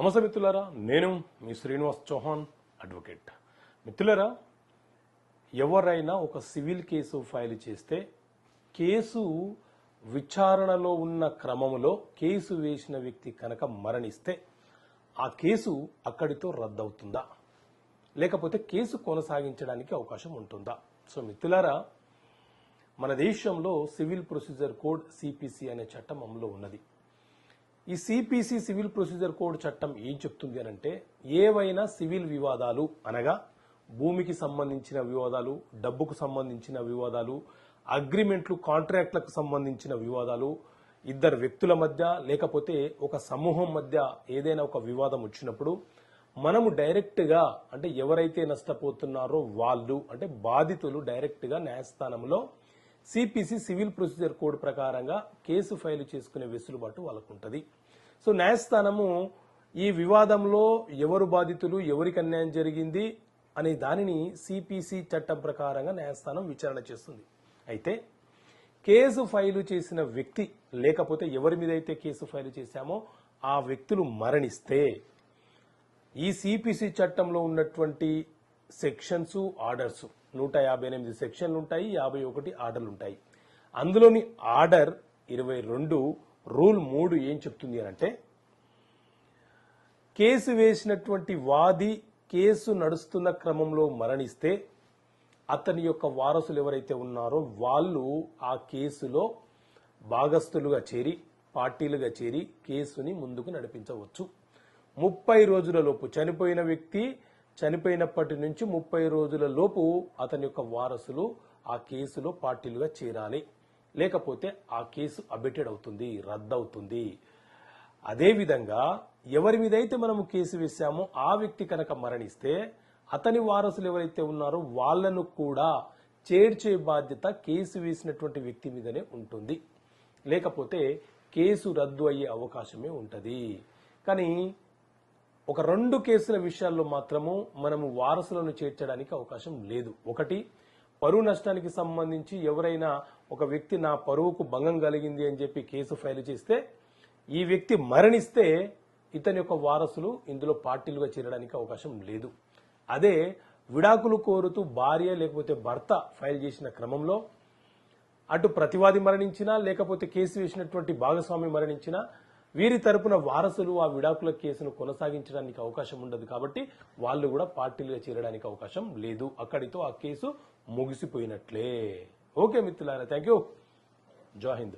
నమస్తే మిత్రులారా, నేను మీ శ్రీనివాస్ చౌహాన్ అడ్వకేట్. మిత్రులారా, ఎవరైనా ఒక సివిల్ కేసు ఫైల్ చేస్తే కేసు విచారణలో ఉన్న క్రమంలో కేసు వేసిన వ్యక్తి కనుక మరణిస్తే ఆ కేసు అక్కడితో రద్దవుతుందా, లేకపోతే కేసు కొనసాగించడానికి అవకాశం ఉంటుందా? సో మిత్రులారా, మన దేశంలో సివిల్ ప్రొసీజర్ కోడ్ సిపిసి అనే చట్టం అమలులో ఉన్నది. ఈ సిపిసి సివిల్ ప్రొసీజర్ కోడ్ చట్టం ఏం చెప్తుంది అనంటే, ఏవైనా సివిల్ వివాదాలు అనగా భూమికి సంబంధించిన వివాదాలు, డబ్బుకు సంబంధించిన వివాదాలు, అగ్రిమెంట్లు కాంట్రాక్ట్లకు సంబంధించిన వివాదాలు, ఇద్దరు వ్యక్తుల మధ్య లేకపోతే ఒక సమూహం మధ్య ఏదైనా ఒక వివాదం వచ్చినప్పుడు మనము డైరెక్ట్గా అంటే ఎవరైతే నష్టపోతున్నారో వాళ్ళు అంటే బాధితులు డైరెక్ట్గా న్యాయస్థానంలో సిపిసి సివిల్ ప్రొసీజర్ కోడ్ ప్రకారంగా కేసు ఫైల్ చేసుకునే వెసులుబాటు వాళ్ళకు ఉంటుంది. సో న్యాయస్థానము ఈ వివాదంలో ఎవరు బాధితులు, ఎవరికి అన్యాయం జరిగింది అనే దానిని సిపిసి చట్టం ప్రకారంగా న్యాయస్థానం విచారణ చేస్తుంది. అయితే కేసు ఫైలు చేసిన వ్యక్తి లేకపోతే ఎవరి మీద అయితే కేసు ఫైలు చేశామో ఆ వ్యక్తులు మరణిస్తే ఈ సిపిసి చట్టంలో ఉన్నటువంటి సెక్షన్స్, ఆర్డర్స్ 158 సెక్షన్లు ఉంటాయి, 51 ఆర్డర్లు ఉంటాయి. అందులోని ఆర్డర్ 22 రూల్ 3 ఏం చెప్తుంది అంటే, కేసు వేసినటువంటి వాది కేసు నడుస్తున్న క్రమంలో మరణిస్తే అతని యొక్క వారసులు ఎవరైతే ఉన్నారో వాళ్ళు ఆ కేసులో భాగస్థులుగా చేరి పార్టీలుగా చేరి కేసుని ముందుకు నడిపించవచ్చు. 30 రోజుల లోపు చనిపోయిన వ్యక్తి చనిపోయినప్పటి నుంచి 30 రోజుల లోపు అతని యొక్క వారసులు ఆ కేసులో పార్టీలుగా చేరాలి, లేకపోతే ఆ కేసు అబెటెడ్ అవుతుంది, రద్దవుతుంది. అదేవిధంగా ఎవరి మీదైతే మనము కేసు వేశామో ఆ వ్యక్తి కనుక మరణిస్తే అతని వారసులు ఎవరైతే ఉన్నారో వాళ్లను కూడా చేర్చే బాధ్యత కేసు వేసినటువంటి వ్యక్తి మీదనే ఉంటుంది, లేకపోతే కేసు రద్దు అయ్యే అవకాశమే ఉంటుంది. కానీ ఒక 2 కేసుల విషయాల్లో మాత్రము మనము వారసులను చేర్చడానికి అవకాశం లేదు. ఒకటి, పరువు నష్టానికి సంబంధించి ఎవరైనా ఒక వ్యక్తి నా పరువుకు భంగం కలిగింది అని చెప్పి కేసు ఫైల్ చేస్తే ఈ వ్యక్తి మరణిస్తే ఇతని యొక్క వారసులు ఇందులో పార్టీలుగా చేరడానికి అవకాశం లేదు. అదే విడాకులు కోరుతూ భార్య లేకపోతే భర్త ఫైల్ చేసిన క్రమంలో అటు ప్రతివాది మరణించినా లేకపోతే కేసు వేసినటువంటి భాగస్వామి మరణించినా వీరి తరపున వారసులు ఆ విడాకుల కేసును కొనసాగించడానికి అవకాశం ఉండదు. కాబట్టి వాళ్ళు కూడా పార్టీలుగా చేరడానికి అవకాశం లేదు. అక్కడితో ఆ కేసు ముగిసిపోయినట్లే. ఓకే మిత్రులారా, థ్యాంక్ యూ. జై హింద్.